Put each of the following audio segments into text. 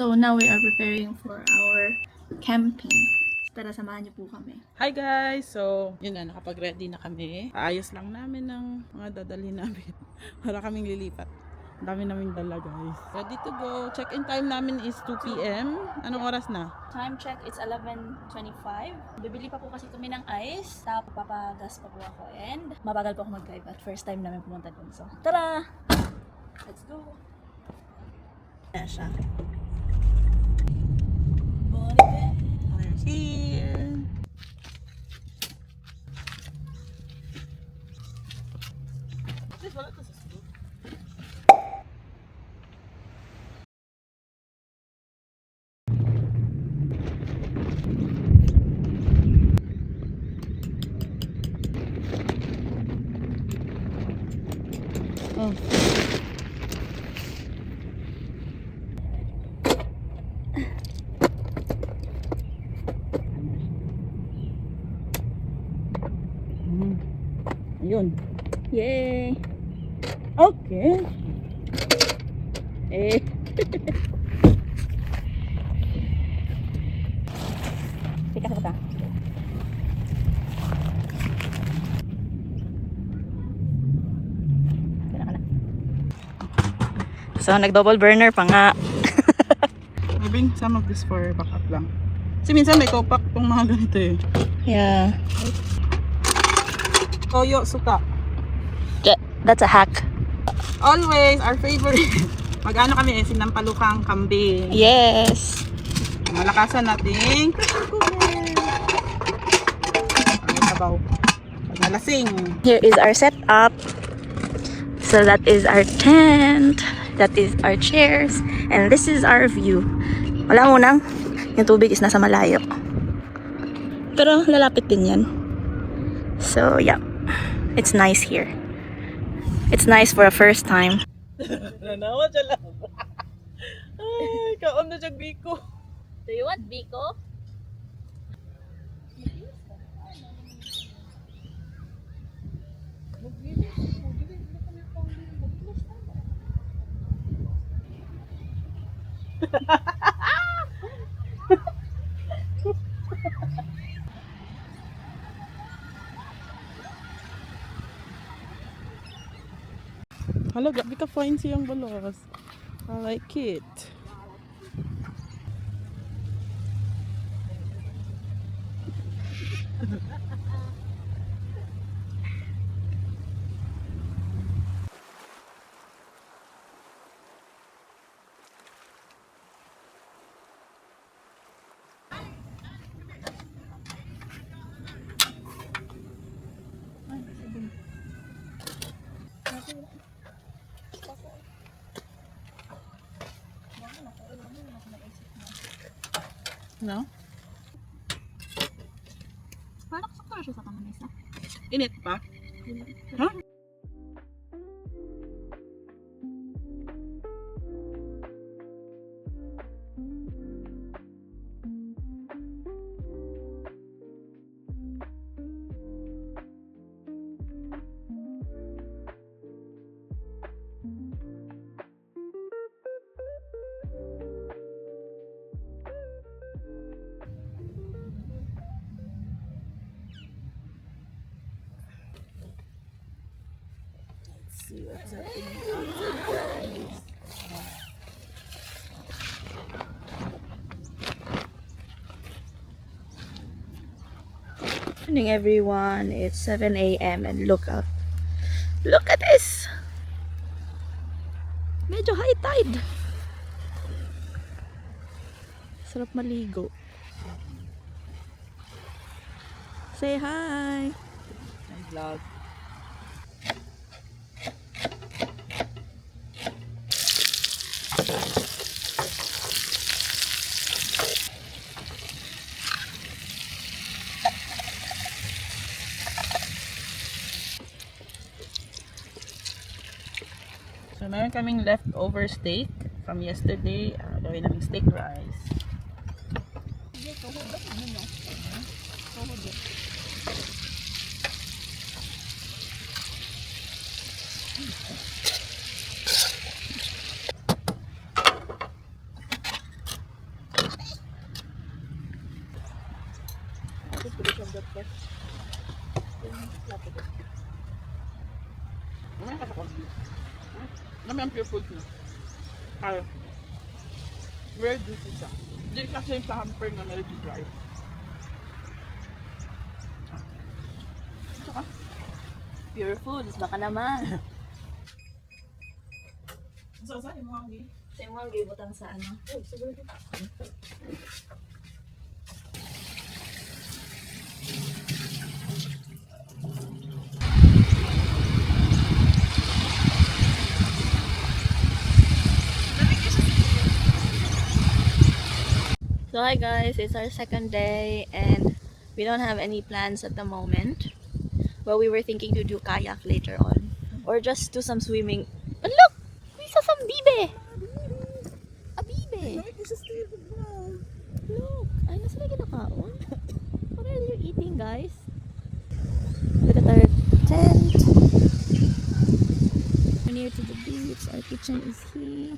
So now we are preparing for our camping. Tara, samahan niyo po kami. Hi guys! So, yun na, nakapag-ready na kami. Ayos lang namin ng mga dadalhin namin. Para kaming lilipat. Ang dami naming dala guys. Ready to go. Check-in time namin is 2 p.m. Anong oras na? Time check, it's 11:25. Bibili pa po kasi kami ng ice. Tapos papagas pa po ako and mabagal po ako mag-drive at first time namin pumunta dun. So, tara! Let's go! Ayan siya. We're here! Wala to sa school. Oh. Ayun. Yay! Okay. Eh. Tika sa bata. So, nag-double burner pa nga. Maybe some of this for backup lang. Kasi minsan may topak tong mga ganito eh. Yeah. Toyo, suka. That's a hack. Always, our favorite. Mag-ano kami eh, sinampalukang kambing. Yes. Malakasan nating pressure cooker. Ang sabaw. Pag nalasing. Here is our setup. So that is our tent. That is our chairs. And this is our view. Wala munang. Yung tubig is nasa malayo. Pero lalapit din yan. So yeah. It's nice here. It's nice for a first time. Nanawa siya lang. Ay, kaon na siya biko. Do you want Biko? Hala, gabi ka fine siyang balos. I like it. No? Parang sakto na siya sa kamanis na. Init pa? Huh? See what's happening outside, guys. Morning everyone. It's 7 a.m. and look out. Look at this. Medyo high tide. Sarap maligo. Say hi. Nice vlog. So, meron kaming leftover steak from yesterday. Gawin namin steak rice. Ano ka pa? Ano ang pure food na? Ay, very juicy siya. Hindi kasi yung sa hamper na medyo dry. Saka, Pure foods, baka naman. saan yung mga hangi? Sa mga gibutang sa ano. So hi guys, it's our second day and we don't have any plans at the moment. But we were thinking to do kayak later on. Or just do some swimming. Oh, look! We saw some bibe! A bibe! Look! Ay, nasa na kinakaon? What are you eating, guys? Look at our tent. We're near to the beach. Our kitchen is here.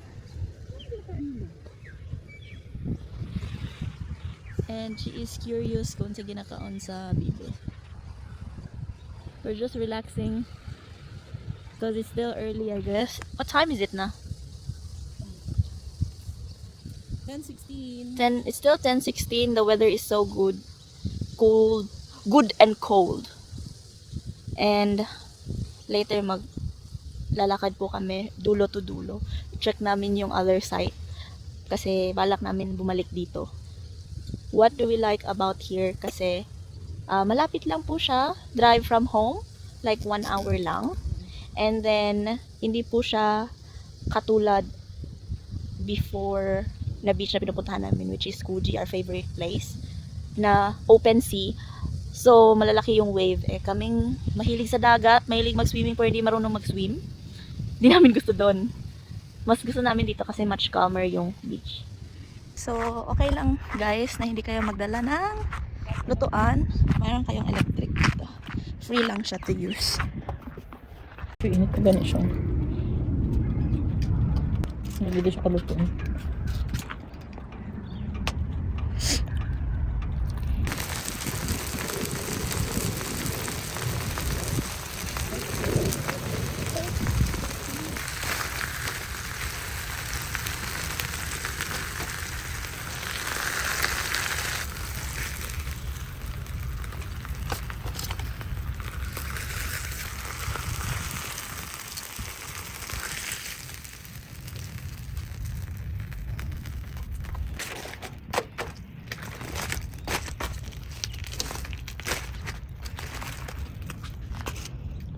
And she is curious kung sa ginakaon sa bibe. We're just relaxing because it's still early, I guess. What time is it now? 10:16. It's still 10:16. The weather is so good. Good and cold. And later lalakad po kami dulo to dulo. Check namin yung other side kasi balak namin bumalik dito. What do we like about here? Kasi malapit lang po siya. Drive from home. Like 1 hour lang. And then, hindi po siya katulad before na beach na pinupuntahan namin, which is Coogee, our favorite place, na open sea. So, malalaki yung wave. Kaming mahilig sa dagat, mahilig mag-swimming pero hindi marunong mag-swim. Hindi namin gusto doon. Mas gusto namin dito kasi much calmer yung beach. So, okay lang guys na hindi kayo magdala ng lutuan. Mayroon kayong electric dito. Free lang siya to use. Init ko ganit siya. Hindi siya kalutuin.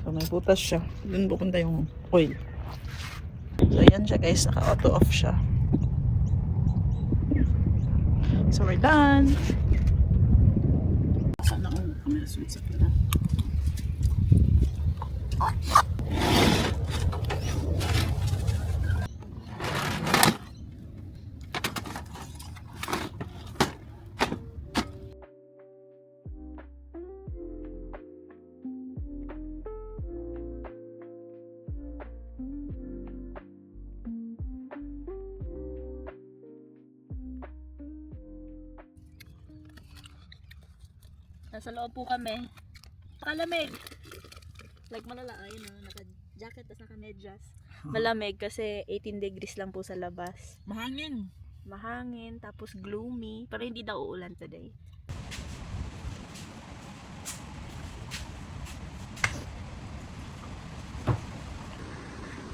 So, may butas siya. Doon pupunta yung oil. So, ayan siya guys. Naka-auto off siya. So, we're done. Sana ako camera switch sa pala. Nasa loob po kami. Nakalamig. Like malala, ayun o. Naka-jacket tapos naka-medyas. Malamig kasi 18 degrees lang po sa labas. Mahangin. Mahangin, tapos gloomy. Pero hindi daw uulan today.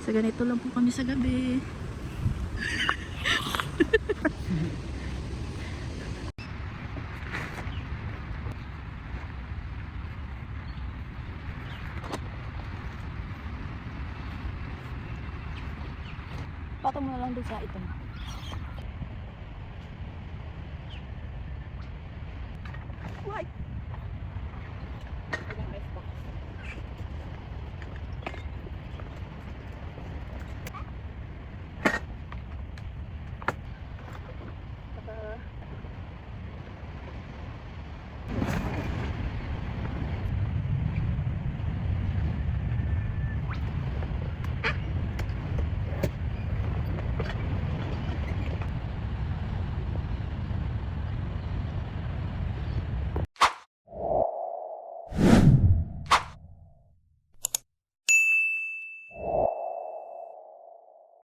So ganito lang po kami sa gabi. Patong na lang din sa ito. Why?